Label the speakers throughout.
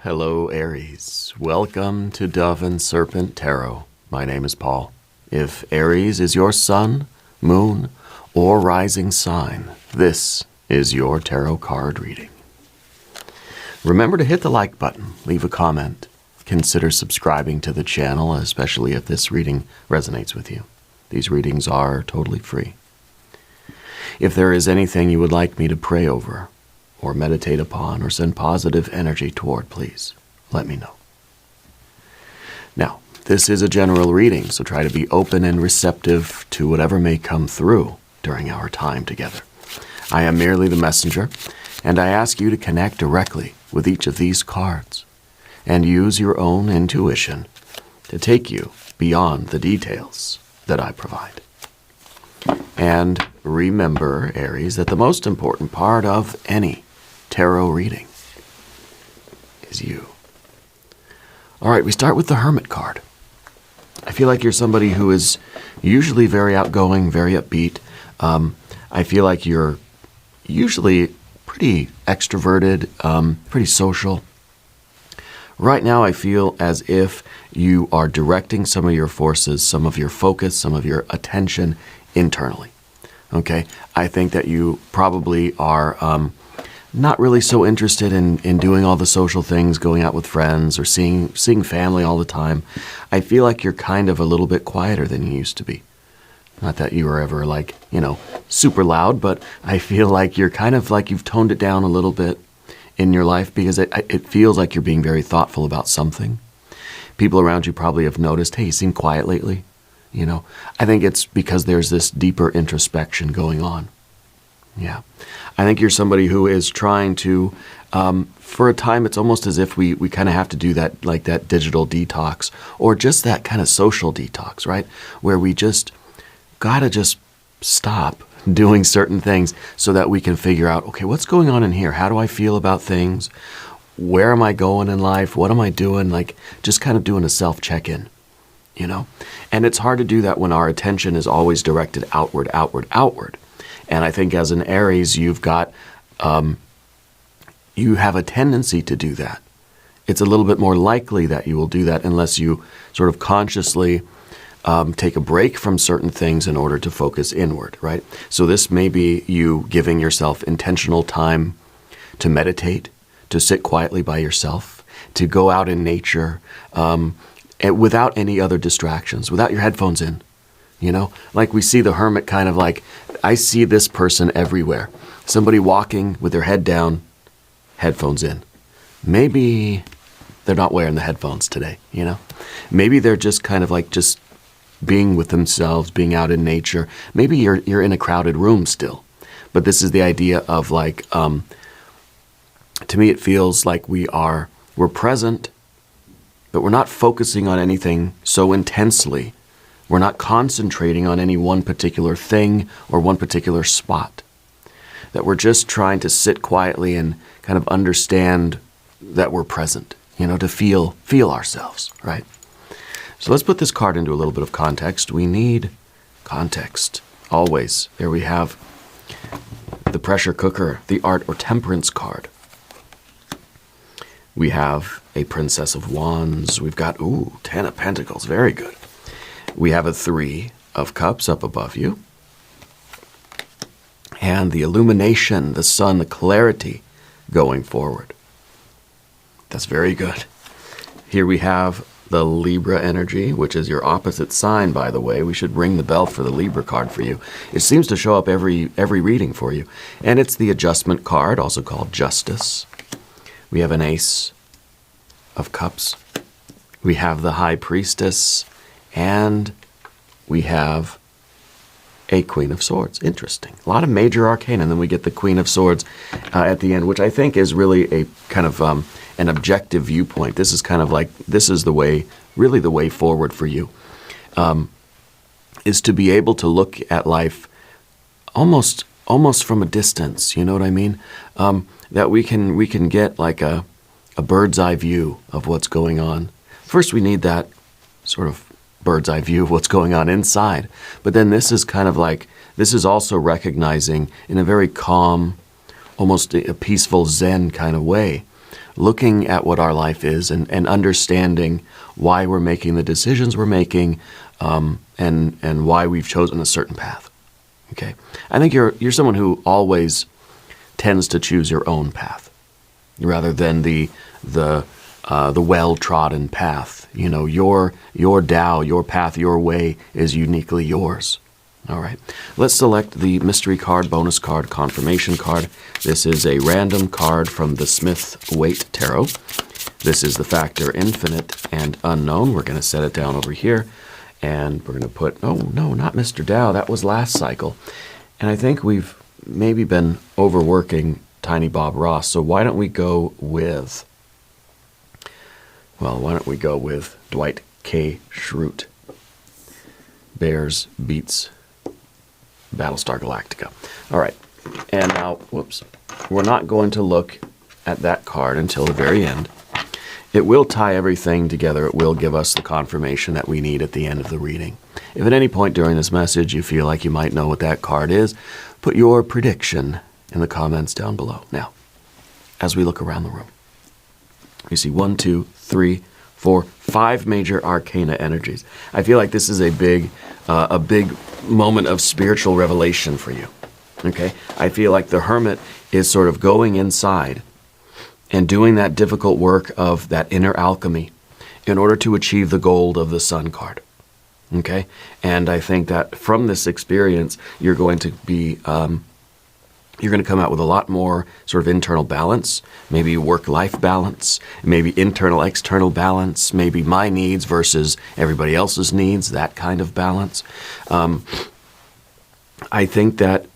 Speaker 1: Hello, Aries. Welcome to Dove and Serpent Tarot. My name is Paul. If Aries is your sun, moon, or rising sign, this is your tarot card reading. Remember to hit the like button, leave a comment, consider subscribing to the channel, especially if this reading resonates with you. These readings are totally free. If there is anything you would like me to pray over, or meditate upon, or send positive energy toward, please let me know. Now, this is a general reading, so try to be open and receptive to whatever may come through during our time together. I am merely the messenger, and I ask you to connect directly with each of these cards and use your own intuition to take you beyond the details that I provide. And remember, Aries, that the most important part of any tarot reading is you. All right, we start with the Hermit card. I feel like you're somebody who is usually very outgoing, very upbeat. I feel like you're usually pretty extroverted, pretty social. Right now, I feel as if you are directing some of your forces, some of your focus, some of your attention internally. Okay? I think that you probably are not really so interested in doing all the social things, going out with friends, or seeing family all the time. I feel like you're kind of a little bit quieter than you used to be. Not that you were ever like, super loud, but I feel like you're kind of like you've toned it down a little bit in your life because it feels like you're being very thoughtful about something. People around you probably have noticed, hey, you seem quiet lately. I think it's because there's this deeper introspection going on. Yeah. I think you're somebody who is trying to, for a time, it's almost as if we kind of have to do that, like that digital detox, or just that kind of social detox, right? Where we just gotta just stop doing certain things so that we can figure out, okay, what's going on in here? How do I feel about things? Where am I going in life? What am I doing? Like just kind of doing a self-check-in, And it's hard to do that when our attention is always directed outward, outward, outward. And I think as an Aries, you have a tendency to do that. It's a little bit more likely that you will do that unless you sort of consciously take a break from certain things in order to focus inward, right? So this may be you giving yourself intentional time to meditate, to sit quietly by yourself, to go out in nature without any other distractions, without your headphones in. Like we see the hermit kind of like, I see this person everywhere. Somebody walking with their head down, headphones in. Maybe they're not wearing the headphones today, Maybe they're just kind of like just being with themselves, being out in nature. Maybe you're in a crowded room still. But this is the idea of like, to me it feels like we're present, but we're not focusing on anything so intensely. We're not concentrating on any one particular thing or one particular spot. That we're just trying to sit quietly and kind of understand that we're present, to feel ourselves, right? So let's put this card into a little bit of context. We need context, always. There we have the pressure cooker, the art or temperance card. We have a Princess of Wands. We've got, 10 of Pentacles, very good. We have a 3 of Cups up above you. And the illumination, the sun, the clarity going forward. That's very good. Here we have the Libra energy, which is your opposite sign, by the way. We should ring the bell for the Libra card for you. It seems to show up every reading for you. And it's the Adjustment card, also called Justice. We have an Ace of Cups. We have the High Priestess. And we have a Queen of Swords. Interesting. A lot of major arcana, and then we get the Queen of Swords at the end, which I think is really a kind of an objective viewpoint. This is kind of like, this is the way, really the way forward for you, is to be able to look at life almost from a distance, you know what I mean? That we can get like a bird's eye view of what's going on. First, we need that sort of bird's eye view of what's going on inside. But then this is kind of like, this is also recognizing in a very calm, almost a peaceful Zen kind of way, looking at what our life is and understanding why we're making the decisions we're making, and why we've chosen a certain path. Okay, I think you're someone who always tends to choose your own path rather than the well-trodden path. You know, your Tao, your path, your way is uniquely yours. All right, let's select the mystery card, bonus card, confirmation card. This is a random card from the Smith-Waite Tarot. This is the factor infinite and unknown. We're going to set it down over here, and we're going to put, oh no, not Mr. Tao, that was last cycle. And I think we've maybe been overworking Tiny Bob Ross, so why don't we go with, well, why don't we go with Dwight K. Schrute. Bears beats Battlestar Galactica. All right, and now, whoops, we're not going to look at that card until the very end. It will tie everything together. It will give us the confirmation that we need at the end of the reading. If at any point during this message you feel like you might know what that card is, put your prediction in the comments down below. Now, as we look around the room, you see 1, 2, 3, 4, 5 major arcana energies. I feel like this is a big moment of spiritual revelation for you. Okay, I feel like the hermit is sort of going inside and doing that difficult work of that inner alchemy in order to achieve the gold of the Sun card. Okay, and I think that from this experience, you're going to be you're going to come out with a lot more sort of internal balance, maybe work-life balance, maybe internal-external balance, maybe my needs versus everybody else's needs, that kind of balance. I think that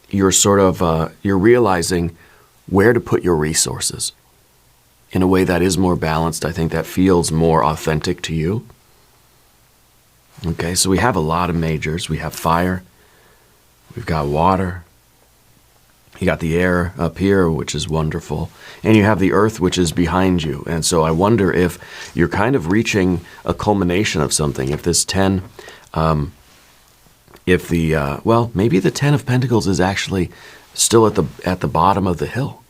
Speaker 1: you're sort of, you're realizing where to put your resources in a way that is more balanced. I think that feels more authentic to you. Okay, so we have a lot of majors. We have fire, we've got water, you got the air up here, which is wonderful, and you have the earth, which is behind you. And so I wonder if you're kind of reaching a culmination of something. If this 10, well, maybe the 10 of Pentacles is actually still at the bottom of the hill.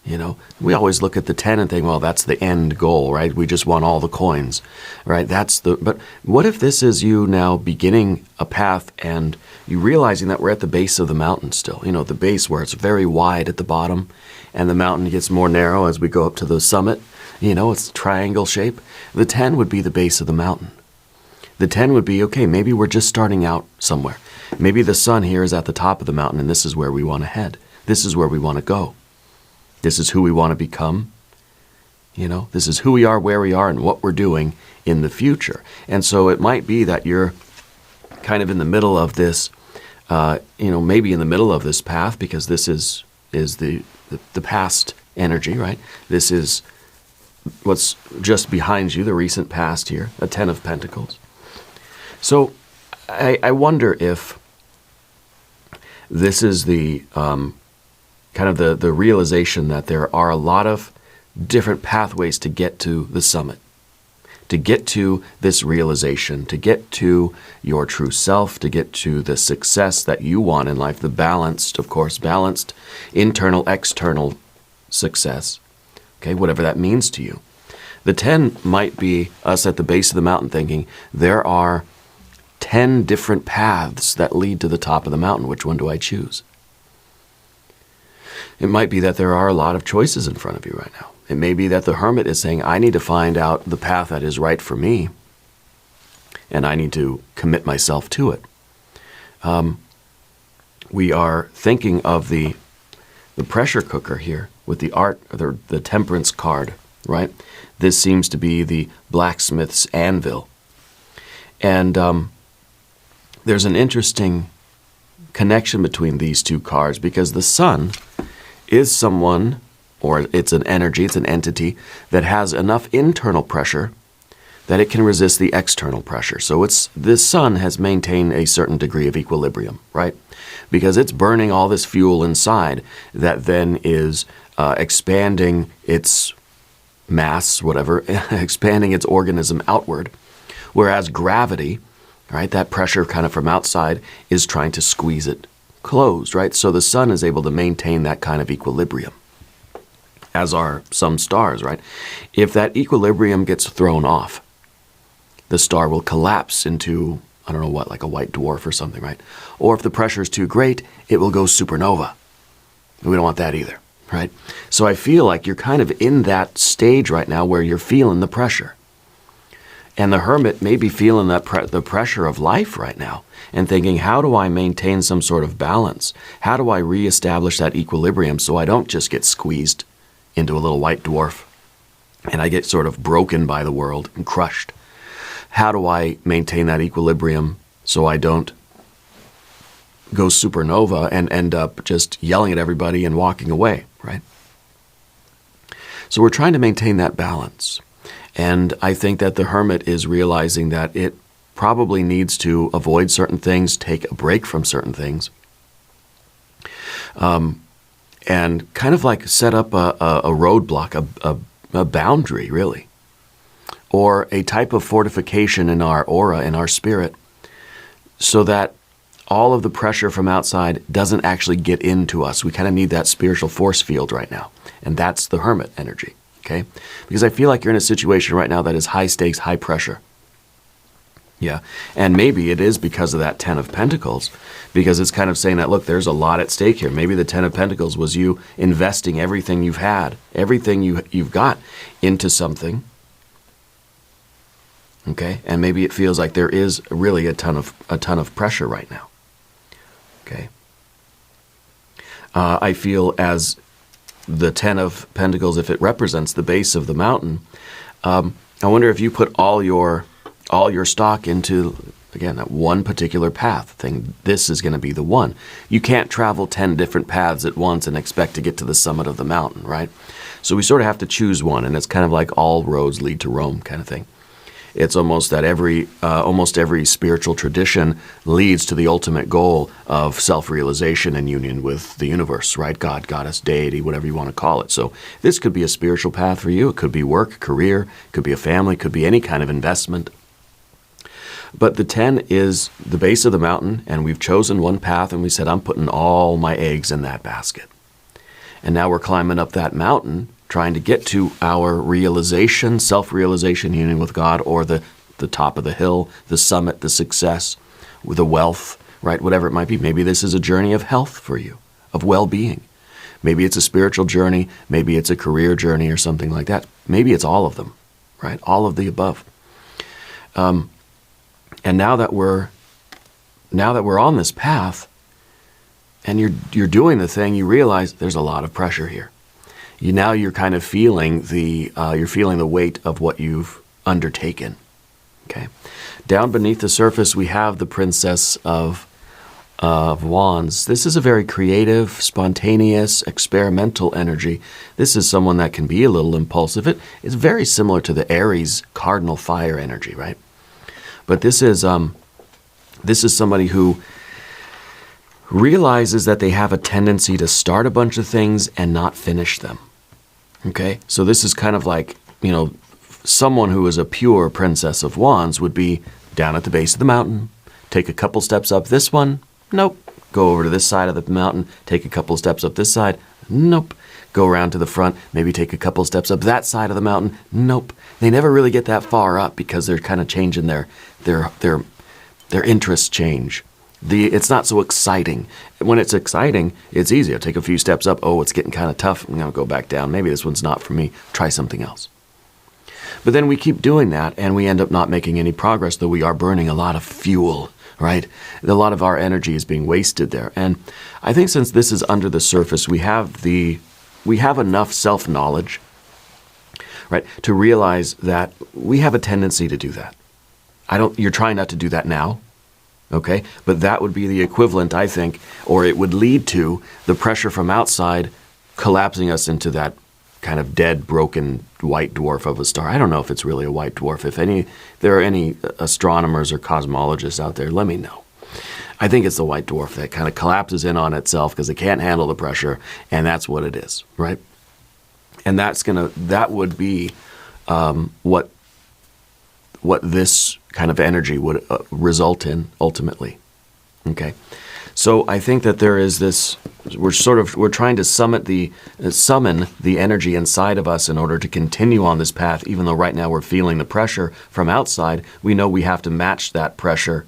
Speaker 1: You know, we always look at the 10 and think, well, that's the end goal, right? We just want all the coins, right? But what if this is you now beginning a path and you realizing that we're at the base of the mountain still, you know, the base where it's very wide at the bottom and the mountain gets more narrow as we go up to the summit, you know, it's triangle shape. The 10 would be the base of the mountain. The 10 would be, okay, maybe we're just starting out somewhere. Maybe the sun here is at the top of the mountain and this is where we want to head. This is where we want to go. This is who we want to become. You know, this is who we are, where we are, and what we're doing in the future. And so it might be that you're kind of in the middle of this, you know, maybe in the middle of this path, because this is the past energy, right? This is what's just behind you, the recent past here, a 10 of Pentacles. So I wonder if this is the kind of the realization that there are a lot of different pathways to get to the summit, to get to this realization, to get to your true self, to get to the success that you want in life, the balanced, of course, balanced internal, external success, okay, whatever that means to you. The 10 might be us at the base of the mountain thinking, there are 10 different paths that lead to the top of the mountain. Which one do I choose? It might be that there are a lot of choices in front of you right now. It may be that the hermit is saying, I need to find out the path that is right for me, and I need to commit myself to it. We are thinking of the pressure cooker here with the temperance card, right? This seems to be the blacksmith's anvil. And there's an interesting connection between these two cards, because the sun is someone, or it's an energy, it's an entity that has enough internal pressure that it can resist the external pressure. So this sun has maintained a certain degree of equilibrium, right? Because it's burning all this fuel inside that then is expanding its mass, whatever, expanding its organism outward. Whereas gravity, right, that pressure kind of from outside is trying to squeeze it closed, right? So the sun is able to maintain that kind of equilibrium. as are some stars, right? If that equilibrium gets thrown off, the star will collapse into, I don't know what, like a white dwarf or something, right? Or if the pressure is too great, it will go supernova. We don't want that either, right? So I feel like you're kind of in that stage right now where you're feeling the pressure. And the hermit may be feeling that the pressure of life right now and thinking, how do I maintain some sort of balance? How do I reestablish that equilibrium so I don't just get squeezed into a little white dwarf and I get sort of broken by the world and crushed? How do I maintain that equilibrium so I don't go supernova and end up just yelling at everybody and walking away, right? So we're trying to maintain that balance. And I think that the hermit is realizing that it probably needs to avoid certain things, take a break from certain things, and kind of like set up a roadblock, a boundary, really, or a type of fortification in our aura, in our spirit, so that all of the pressure from outside doesn't actually get into us. We kind of need that spiritual force field right now, and that's the hermit energy, okay? Because I feel like you're in a situation right now that is high stakes, high pressure. Yeah, and maybe it is because of that Ten of Pentacles, because it's kind of saying that, look, there's a lot at stake here. Maybe the Ten of Pentacles was you investing everything you've had, everything you've got into something. Okay, and maybe it feels like there is really a ton of pressure right now. Okay, I feel as the Ten of Pentacles, if it represents the base of the mountain, I wonder if you put all your stock into, again, that one particular path thing. This is going to be the one. You can't travel 10 different paths at once and expect to get to the summit of the mountain, right? So we sort of have to choose one, and it's kind of like all roads lead to Rome kind of thing. It's almost that almost every spiritual tradition leads to the ultimate goal of self-realization and union with the universe, right? God, goddess, deity, whatever you want to call it. So this could be a spiritual path for you. It could be work, career, it could be a family, it could be any kind of investment. But the 10 is the base of the mountain, and we've chosen one path, and we said, I'm putting all my eggs in that basket. And now we're climbing up that mountain, trying to get to our realization, self-realization, union with God, or the top of the hill, the summit, the success, the wealth, right? Whatever it might be. Maybe this is a journey of health for you, of well-being. Maybe it's a spiritual journey. Maybe it's a career journey or something like that. Maybe it's all of them, right? All of the above. And now that we're on this path, and you're doing the thing, you realize there's a lot of pressure here. Now you're kind of feeling the weight of what you've undertaken. Okay, down beneath the surface we have the Princess of Wands. This is a very creative, spontaneous, experimental energy. This is someone that can be a little impulsive. It's very similar to the Aries cardinal fire energy, right? But this is somebody who realizes that they have a tendency to start a bunch of things and not finish them. Okay, so this is kind of like, someone who is a pure Princess of Wands would be down at the base of the mountain, take a couple steps up this one, nope. Go over to this side of the mountain, take a couple steps up this side, nope. Go around to the front, maybe take a couple steps up that side of the mountain, nope. They never really get that far up because they're kind of changing their interests change. It's not so exciting. When it's exciting, it's easy. I'll take a few steps up. Oh, it's getting kind of tough. I'm going to go back down. Maybe this one's not for me. Try something else. But then we keep doing that, and we end up not making any progress, though we are burning a lot of fuel, right? A lot of our energy is being wasted there. And I think since this is under the surface, we have enough self-knowledge, right, to realize that we have a tendency to do that. You're trying not to do that now. Okay, but that would be the equivalent, I think, or it would lead to the pressure from outside collapsing us into that kind of dead, broken white dwarf of a star. I don't know if it's really a white dwarf. If there are any astronomers or cosmologists out there, let me know. I think it's the white dwarf that kind of collapses in on itself because it can't handle the pressure, and that's what it is, right? And that would be what this kind of energy would result in ultimately. Okay, So I think that there is this, we're trying to summon the energy inside of us in order to continue on this path, even though right now we're feeling the pressure from outside. We know we have to match that pressure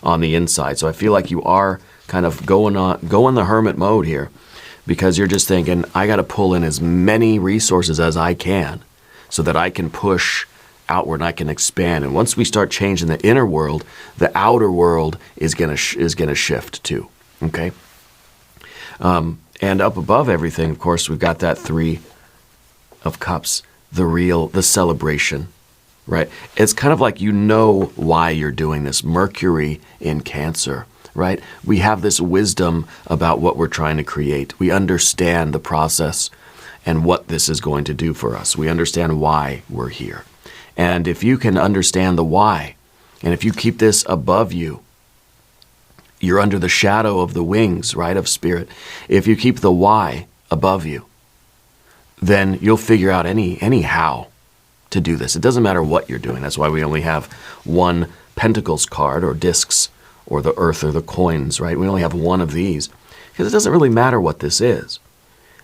Speaker 1: on the inside. So I feel like you are kind of going the hermit mode here, because you're just thinking, I got to pull in as many resources as I can so that I can push outward and I can expand. And once we start changing the inner world, the outer world is gonna shift too. Okay. And up above everything, of course, we've got that 3 of Cups, the celebration, right? It's kind of like, you know why you're doing this. Mercury in Cancer, right? We have this wisdom about what we're trying to create. We understand the process and what this is going to do for us. We understand why we're here. And if you can understand the why, and if you keep this above you, you're under the shadow of the wings, right, of spirit. If you keep the why above you, then you'll figure out any how to do this. It doesn't matter what you're doing. That's why we only have 1 Pentacles card, or discs, or the earth, or the coins, right? We only have 1 of these, because it doesn't really matter what this is.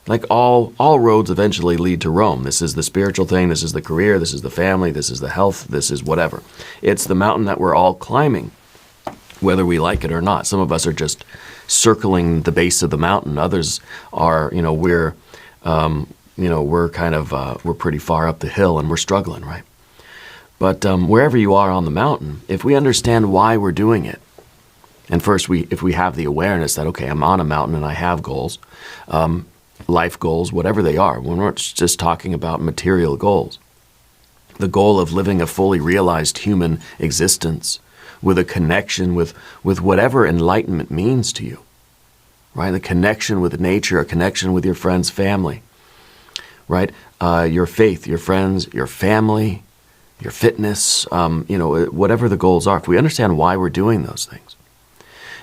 Speaker 1: Like all roads eventually lead to Rome. This is the spiritual thing. This is the career. This is the family. This is the health. This is whatever. It's the mountain that we're all climbing, whether we like it or not. Some of us are just circling the base of the mountain. Others are, we're pretty far up the hill and we're struggling, right? But wherever you are on the mountain, if we understand why we're doing it, and first if we have the awareness that, okay, I'm on a mountain and I have goals, life goals, whatever they are. We're not just talking about material goals. The goal of living a fully realized human existence with a connection with whatever enlightenment means to you, right? A connection with nature, a connection with your friends, family, right? Your faith, your friends, your family, your fitness, whatever the goals are. If we understand why we're doing those things,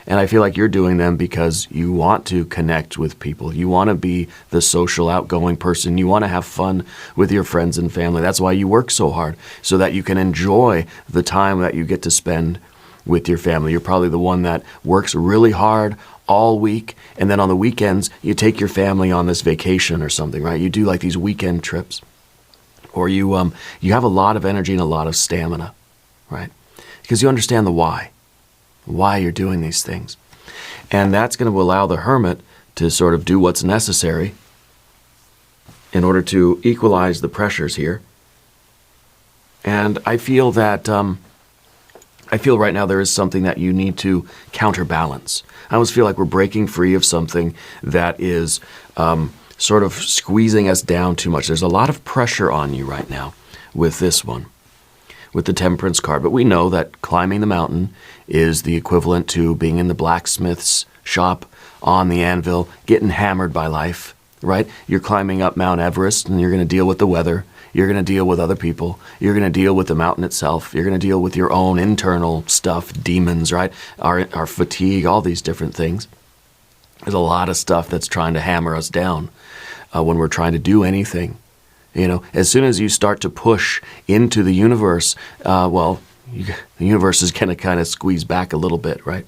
Speaker 1: and I feel like you're doing them because you want to connect with people. You want to be the social, outgoing person. You want to have fun with your friends and family. That's why you work so hard, so that you can enjoy the time that you get to spend with your family. You're probably the one that works really hard all week, and then on the weekends, you take your family on this vacation or something, right? You do like these weekend trips. Or you have a lot of energy and a lot of stamina, right? Because you understand the why you're doing these things. And that's going to allow the hermit to sort of do what's necessary in order to equalize the pressures here. And I feel that, right now there is something that you need to counterbalance. I almost feel like we're breaking free of something that is sort of squeezing us down too much. There's a lot of pressure on you right now with this one, with the Temperance card. But we know that climbing the mountain is the equivalent to being in the blacksmith's shop on the anvil, getting hammered by life, right? You're climbing up Mount Everest, and you're going to deal with the weather. You're going to deal with other people. You're going to deal with the mountain itself. You're going to deal with your own internal stuff, demons, right? Our fatigue, all these different things. There's a lot of stuff that's trying to hammer us down when we're trying to do anything. As soon as you start to push into the universe, the universe is going to kind of squeeze back a little bit, right?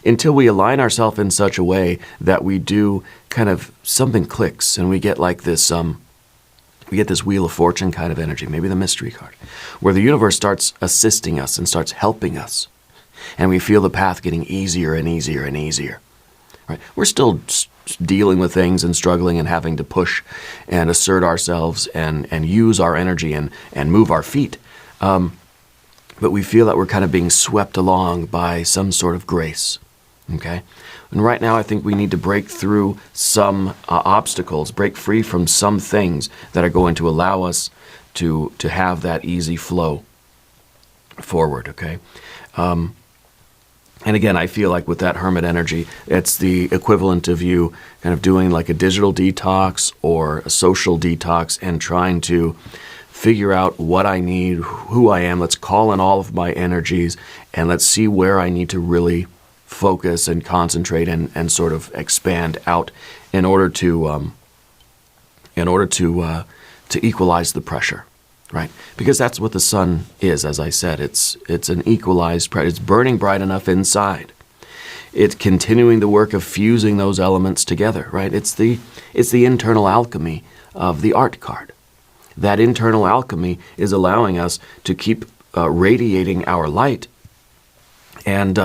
Speaker 1: Until we align ourselves in such a way that we do kind of something clicks and we get like this, we get this Wheel of Fortune kind of energy, maybe the Mystery card, where the universe starts assisting us and starts helping us. And we feel the path getting easier and easier and easier, right? We're still dealing with things and struggling and having to push and assert ourselves and use our energy and move our feet. But we feel that we're kind of being swept along by some sort of grace, okay? And right now I think we need to break through some obstacles, break free from some things that are going to allow us to have that easy flow forward, okay? And again, I feel like with that hermit energy, it's the equivalent of you kind of doing like a digital detox or a social detox and trying to figure out what I need, who I am. Let's call in all of my energies and let's see where I need to really focus and concentrate and sort of expand out in order to equalize the pressure. Right, because that's what the sun is. As I said, it's an equalized pressure. It's burning bright enough inside, it's continuing the work of fusing those elements together, right? It's the internal alchemy of the art card. That internal alchemy is allowing us to keep radiating our light and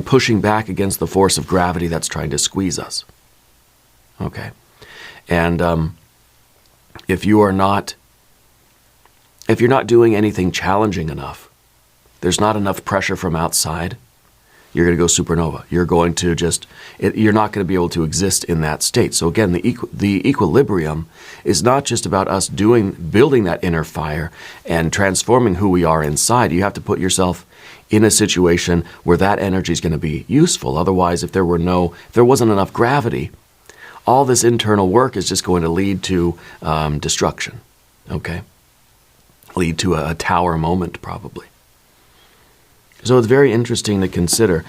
Speaker 1: pushing back against the force of gravity that's trying to squeeze us. Okay, and if you're not doing anything challenging enough, there's not enough pressure from outside, you're going to go supernova. You're going to you're not going to be able to exist in that state. So again, the equilibrium is not just about us building that inner fire and transforming who we are inside. You have to put yourself in a situation where that energy is going to be useful. Otherwise, if there wasn't enough gravity, all this internal work is just going to lead to destruction. Okay, lead to a tower moment probably. So it's very interesting to consider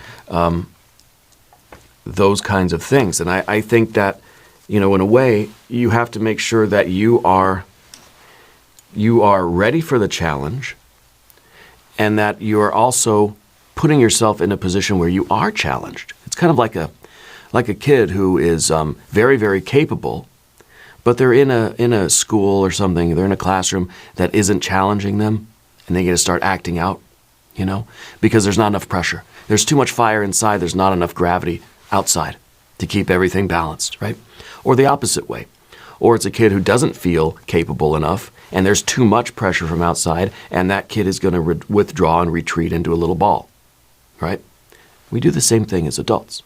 Speaker 1: those kinds of things. And I think that, in a way, you have to make sure that you are ready for the challenge, and that you are also putting yourself in a position where you are challenged. It's kind of like a kid who is very, very capable, but they're in a school or something, they're in a classroom that isn't challenging them, and they get to start acting out. Because there's not enough pressure. There's too much fire inside, there's not enough gravity outside to keep everything balanced, right? Or the opposite way. Or it's a kid who doesn't feel capable enough, and there's too much pressure from outside, and that kid is going to withdraw and retreat into a little ball, right? We do the same thing as adults,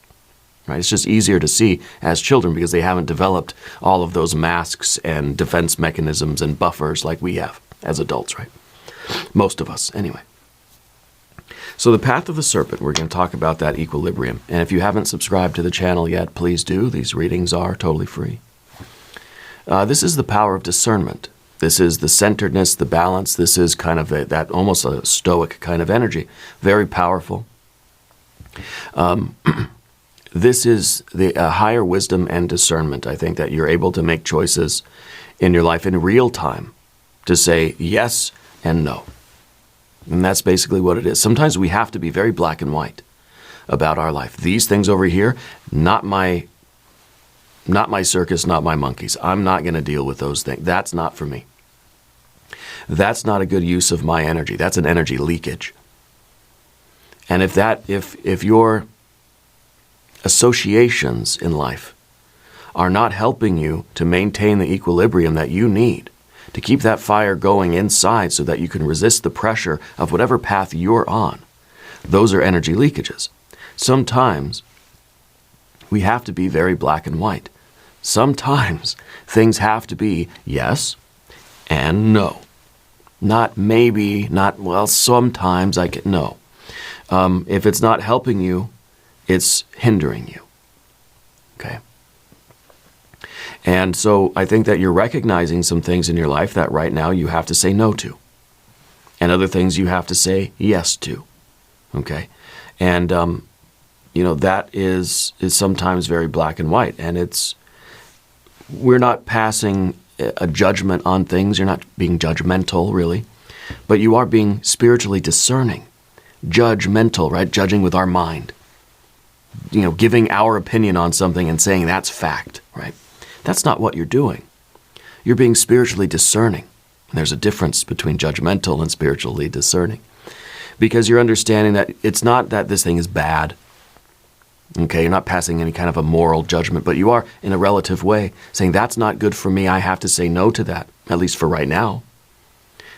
Speaker 1: right? It's just easier to see as children because they haven't developed all of those masks and defense mechanisms and buffers like we have as adults, right? Most of us, anyway. So the path of the serpent, we're going to talk about that equilibrium. And if you haven't subscribed to the channel yet, please do. These readings are totally free. This is the power of discernment. This is the centeredness, the balance. This is kind of that almost a stoic kind of energy. Very powerful. This is the higher wisdom and discernment. I think that you're able to make choices in your life in real time to say yes and no. And that's basically what it is. Sometimes we have to be very black and white about our life. These things over here, not my circus, not my monkeys. I'm not going to deal with those things. That's not for me. That's not a good use of my energy. That's an energy leakage. And if your associations in life are not helping you to maintain the equilibrium that you need, to keep that fire going inside so that you can resist the pressure of whatever path you're on, those are energy leakages. Sometimes we have to be very black and white. Sometimes things have to be yes and no. Not maybe, not, well, sometimes I can, no. If it's not helping you, it's hindering you. Okay? And so I think that you're recognizing some things in your life that right now you have to say no to. And other things you have to say yes to. Okay? And, that is sometimes very black and white. And we're not passing a judgment on things. You're not being judgmental, really. But you are being spiritually discerning. Judgmental, right? Judging with our mind. Giving our opinion on something and saying that's fact, right? That's not what you're doing. You're being spiritually discerning. And there's a difference between judgmental and spiritually discerning. Because you're understanding that it's not that this thing is bad. Okay, you're not passing any kind of a moral judgment, but you are, in a relative way, saying that's not good for me. I have to say no to that, at least for right now.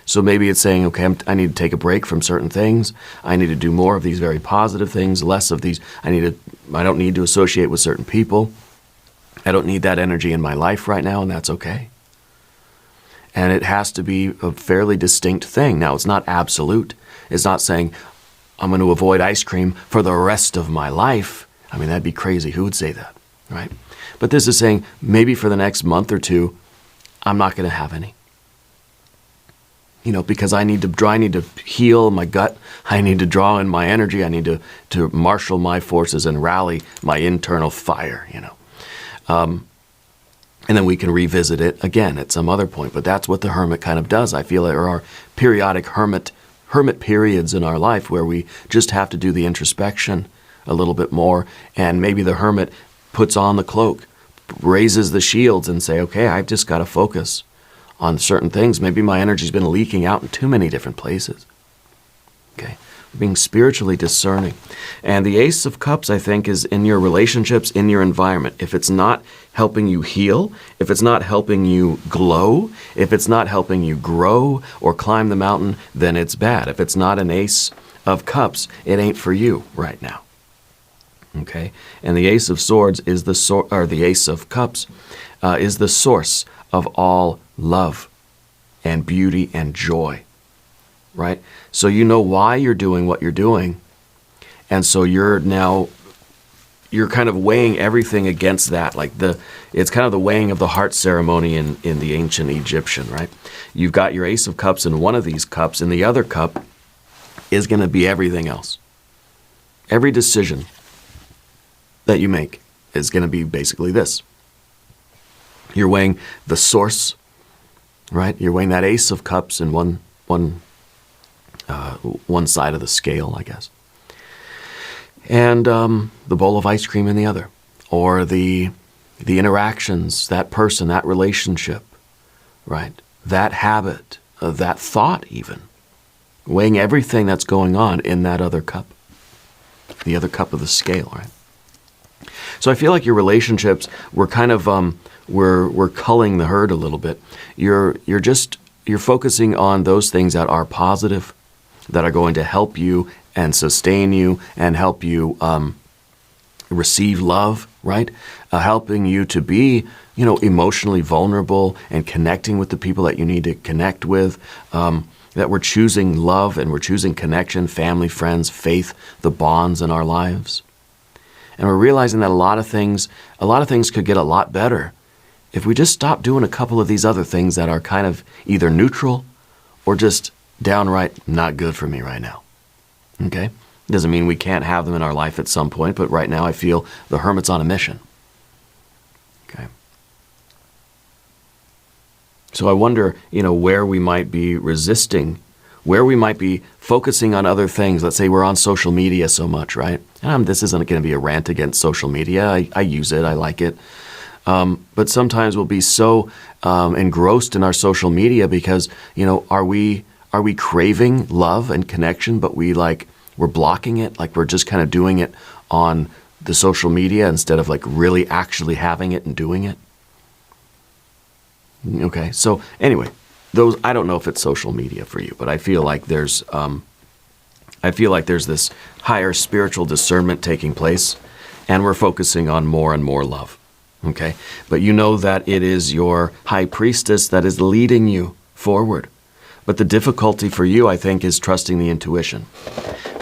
Speaker 1: So maybe it's saying, okay, I need to take a break from certain things. I need to do more of these very positive things, less of these. I don't need to associate with certain people. I don't need that energy in my life right now, and that's okay. And it has to be a fairly distinct thing. Now, it's not absolute. It's not saying, I'm going to avoid ice cream for the rest of my life. I mean, that'd be crazy. Who would say that, right? But this is saying, maybe for the next month or two, I'm not going to have any. Because I need to heal my gut. I need to draw in my energy. I need to marshal my forces and rally my internal fire, And then we can revisit it again at some other point. But that's what the hermit kind of does. I feel there are periodic hermit periods in our life where we just have to do the introspection a little bit more, and maybe the hermit puts on the cloak, raises the shields and say, okay, I've just got to focus on certain things. Maybe my energy's been leaking out in too many different places. Okay, being spiritually discerning. And the Ace of Cups, I think, is in your relationships, in your environment. If it's not helping you heal, if it's not helping you glow, if it's not helping you grow or climb the mountain, then it's bad. If it's not an Ace of Cups, it ain't for you right now. Okay, and the Ace of Swords is the Ace of Cups is the source of all love and beauty and joy, right? So you know why you're doing what you're doing, and so you're kind of weighing everything against that. Like it's kind of the weighing of the heart ceremony in the ancient Egyptian, right? You've got your Ace of Cups in one of these cups, and the other cup is going to be everything else. Every decision that you make is going to be basically this. You're weighing the source, right? You're weighing that Ace of Cups in one side of the scale, I guess, and the bowl of ice cream in the other, or the interactions, that person, that relationship, right? That habit, that thought, even weighing everything that's going on in that other cup, the other cup of the scale, right? So I feel like your relationships were kind of we're culling the herd a little bit. You're focusing on those things that are positive, that are going to help you and sustain you and help you receive love, right? Helping you to be, emotionally vulnerable and connecting with the people that you need to connect with. That we're choosing love and we're choosing connection, family, friends, faith, the bonds in our lives. And we're realizing that a lot of things could get a lot better if we just stop doing a couple of these other things that are kind of either neutral or just downright not good for me right now. Okay? Doesn't mean we can't have them in our life at some point, but right now I feel the hermit's on a mission. Okay? So I wonder, where we might be resisting, where we might be focusing on other things. Let's say we're on social media so much, right? This isn't going to be a rant against social media. I use it. I like it. But sometimes we'll be so engrossed in our social media because, are we craving love and connection, but we're blocking it? Like we're just kind of doing it on the social media instead of really actually having it and doing it? Okay, so anyway, I don't know if it's social media for you, but I feel like there's this higher spiritual discernment taking place, and we're focusing on more and more love. Okay, but you know that it is your high priestess that is leading you forward. But the difficulty for you, I think, is trusting the intuition,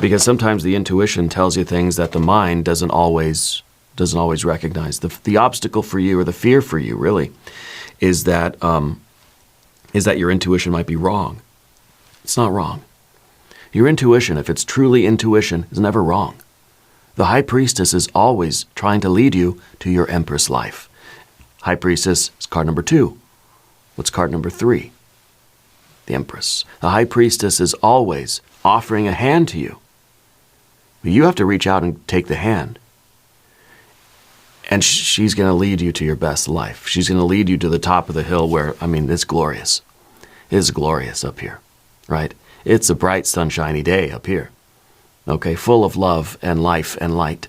Speaker 1: because sometimes the intuition tells you things that the mind doesn't always recognize. The obstacle for you, or the fear for you, really, is that your intuition might be wrong. It's not wrong. Your intuition, if it's truly intuition, is never wrong. The High Priestess is always trying to lead you to your Empress life. High Priestess is card number 2. What's card number 3? The Empress. The High Priestess is always offering a hand to you. But you have to reach out and take the hand. And she's going to lead you to your best life. She's going to lead you to the top of the hill where, it's glorious. It's glorious up here, right? It's a bright, sunshiny day up here. Okay, full of love and life and light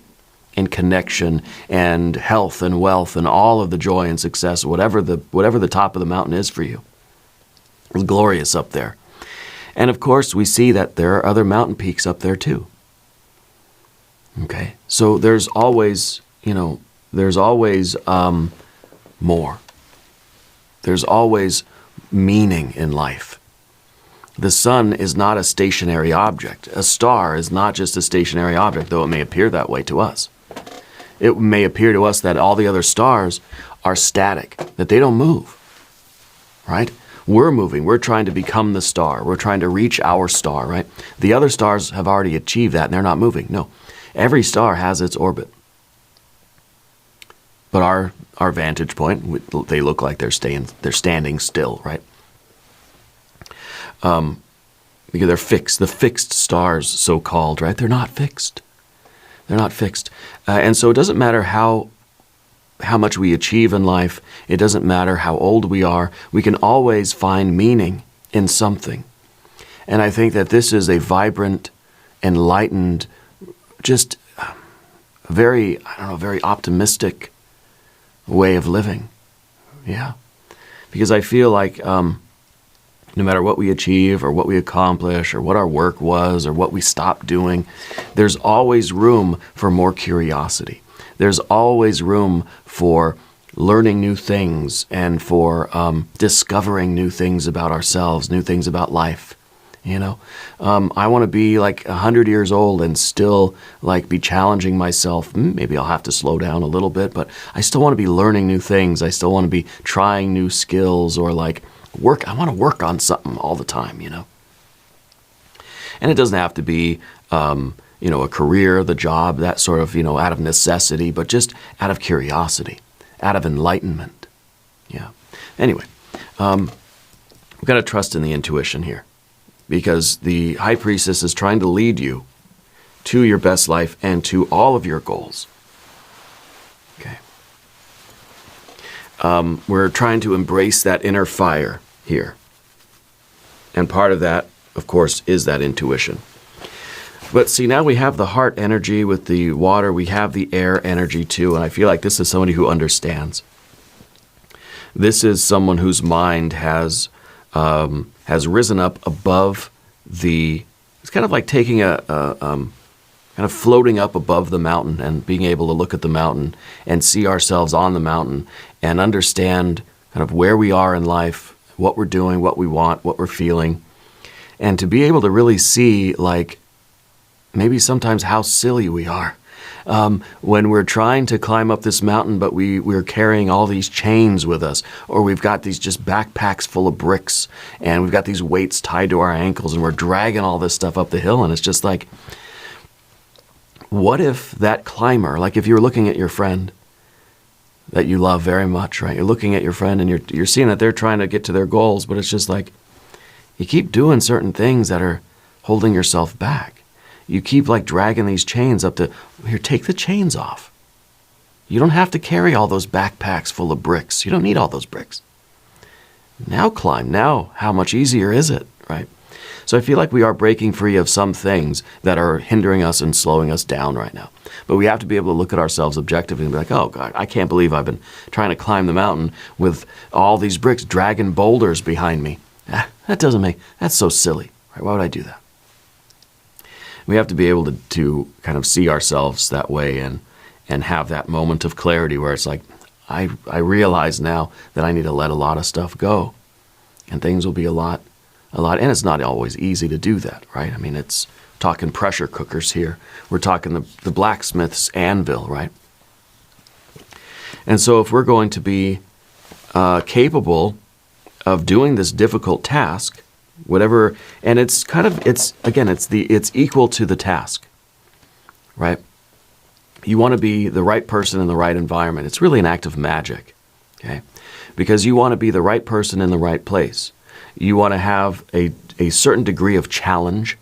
Speaker 1: and connection and health and wealth and all of the joy and success, whatever the top of the mountain is for you. It's glorious up there. And of course, we see that there are other mountain peaks up there too. Okay, so there's always, more. There's always meaning in life. The sun is not a stationary object. A star is not just a stationary object, though it may appear that way to us. It may appear to us that all the other stars are static, that they don't move, right? We're moving. We're trying to become the star. We're trying to reach our star, right? The other stars have already achieved that, and they're not moving. No, every star has its orbit. But our vantage point, they look like they're standing still, right? Because they're fixed. The fixed stars, so-called, right? They're not fixed. They're not fixed. And so it doesn't matter how much we achieve in life. It doesn't matter how old we are. We can always find meaning in something. And I think that this is a vibrant, enlightened, just very optimistic way of living. Yeah. Because I feel like no matter what we achieve or what we accomplish or what our work was or what we stop doing, there's always room for more curiosity. There's always room for learning new things and for discovering new things about ourselves, new things about life. You know, I want to be like 100 years old and still like be challenging myself. Maybe I'll have to slow down a little bit, but I still want to be learning new things. I still want to be trying new skills or like work. I want to work on something all the time, you know. And it doesn't have to be, you know, a career, the job, that sort of, you know, out of necessity, but just out of curiosity, out of enlightenment. Yeah. Anyway, we've got to trust in the intuition here, because the High Priestess is trying to lead you to your best life and to all of your goals. Okay. We're trying to embrace that inner fire here. And part of that, of course, is that intuition. But see, now we have the heart energy with the water. We have the air energy too. And I feel like this is somebody who understands. This is someone whose mind has risen up above the, it's kind of like taking kind of floating up above the mountain and being able to look at the mountain and see ourselves on the mountain and understand kind of where we are in life, what we're doing, what we want, what we're feeling. And to be able to really see, like, maybe sometimes how silly we are. When we're trying to climb up this mountain, but we're carrying all these chains with us, or we've got these just backpacks full of bricks, and we've got these weights tied to our ankles, and we're dragging all this stuff up the hill, and it's just like, what if that climber, like if you were looking at your friend that you love very much, right? You're looking at your friend, and you're seeing that they're trying to get to their goals, but it's just like, you keep doing certain things that are holding yourself back. You keep like dragging these chains up to, here, take the chains off. You don't have to carry all those backpacks full of bricks. You don't need all those bricks. Now climb. Now, how much easier is it, right? So I feel like we are breaking free of some things that are hindering us and slowing us down right now. But we have to be able to look at ourselves objectively and be like, oh, God, I can't believe I've been trying to climb the mountain with all these bricks, dragging boulders behind me. That's so silly, right? Why would I do that? We have to be able to kind of see ourselves that way and have that moment of clarity where it's like, I realize now that I need to let a lot of stuff go, and things will be a lot, and it's not always easy to do that, right? I mean, it's talking pressure cookers here. We're talking the blacksmith's anvil, right? And so if we're going to be capable of doing this difficult task, whatever, and it's equal to the task, right? You want to be the right person in the right environment. It's really an act of magic, okay? Because you want to be the right person in the right place. You want to have a certain degree of challenge,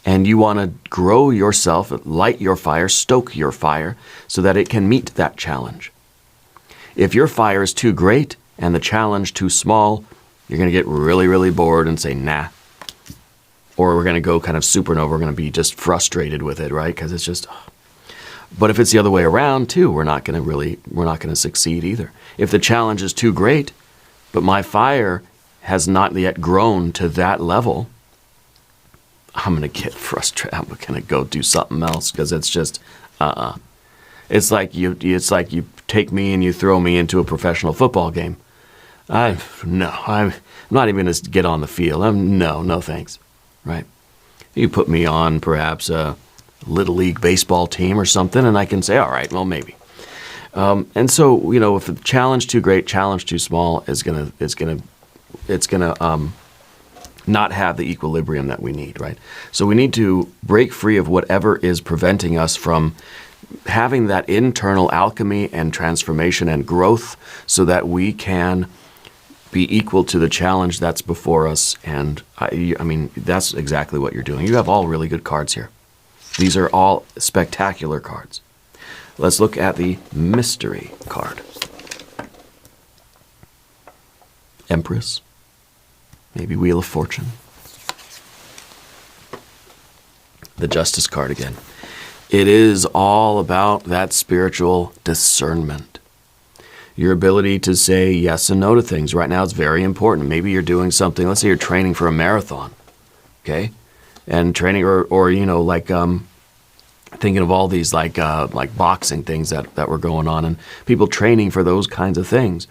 Speaker 1: and you want to grow yourself, light your fire, stoke your fire, so that it can meet that challenge. If your fire is too great and the challenge too small, you're going to get really, really bored and say, nah. Or we're going to go kind of supernova. We're going to be just frustrated with it, right? Because it's just... But if it's the other way around, too, we're not going to succeed either. If the challenge is too great, but my fire has not yet grown to that level, I'm going to get frustrated. I'm going to go do something else because it's just, It's like you take me and you throw me into a professional football game. I'm not even going to get on the field. No thanks, right? You put me on perhaps a Little League baseball team or something, and I can say, all right, well, maybe. And so, you know, if the challenge too great, challenge too small, it's gonna not have the equilibrium that we need, right? So we need to break free of whatever is preventing us from having that internal alchemy and transformation and growth, so that we can be equal to the challenge that's before us. And I mean, that's exactly what you're doing. You have all really good cards here. These are all spectacular cards. Let's look at the mystery card. Empress. Maybe Wheel of Fortune. The Justice card again. It is all about that spiritual discernment. Your ability to say yes and no to things. Right now it's very important. Maybe you're doing something, let's say you're training for a marathon, okay? And training, or you know, like thinking of all these like boxing things that were going on, and people training for those kinds of things.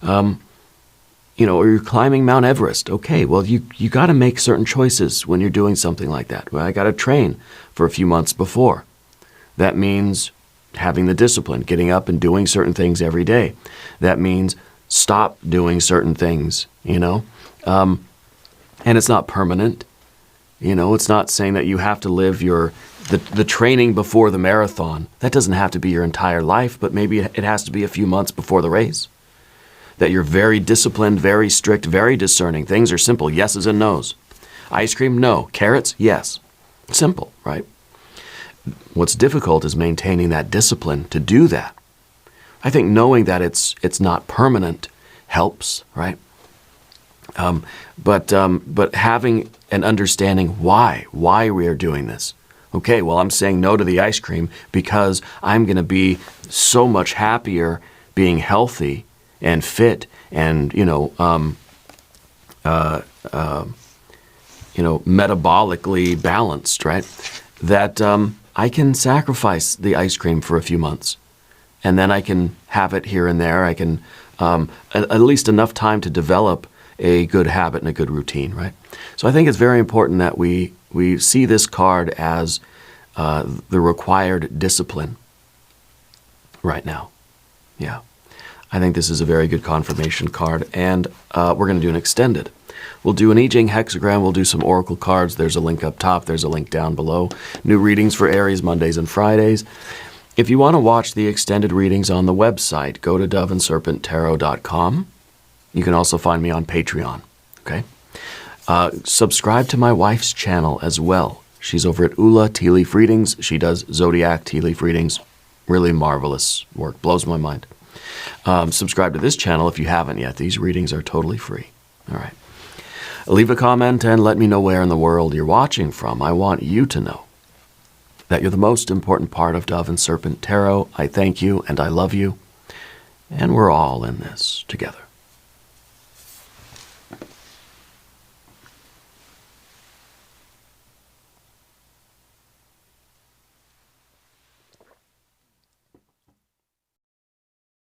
Speaker 1: You know, or you're climbing Mount Everest. Okay, well, you got to make certain choices when you're doing something like that. Well, I got to train for a few months before. That means having the discipline, getting up and doing certain things every day. That means stop doing certain things, you know. And it's not permanent. You know, it's not saying that you have to live the training before the marathon. That doesn't have to be your entire life, but maybe it has to be a few months before the race. That you're very disciplined, very strict, very discerning. Things are simple, yeses and nos. Ice cream, no. Carrots, yes. Simple, right? What's difficult is maintaining that discipline to do that. I think knowing that it's not permanent helps, right? But having an understanding why we are doing this. Okay, well, I'm saying no to the ice cream because I'm going to be so much happier being healthy and fit and, metabolically balanced, right? That I can sacrifice the ice cream for a few months. And then I can have it here and there. I can at least enough time to develop a good habit and a good routine, right? So I think it's very important that we see this card as the required discipline right now. Yeah. I think this is a very good confirmation card, and we're going to do an extended. We'll do an I Ching hexagram, we'll do some oracle cards. There's a link up top, there's a link down below. New readings for Aries Mondays and Fridays. If you want to watch the extended readings on the website, go to doveandserpenttarot.com. You can also find me on Patreon, okay? Subscribe to my wife's channel as well. She's over at Ula Tea Leaf Readings. She does Zodiac Tea Leaf Readings. Really marvelous work, blows my mind. Subscribe to this channel if you haven't yet. These readings are totally free. All right. Leave a comment and let me know where in the world you're watching from. I want you to know that you're the most important part of Dove and Serpent Tarot. I thank you and I love you. And we're all in this together.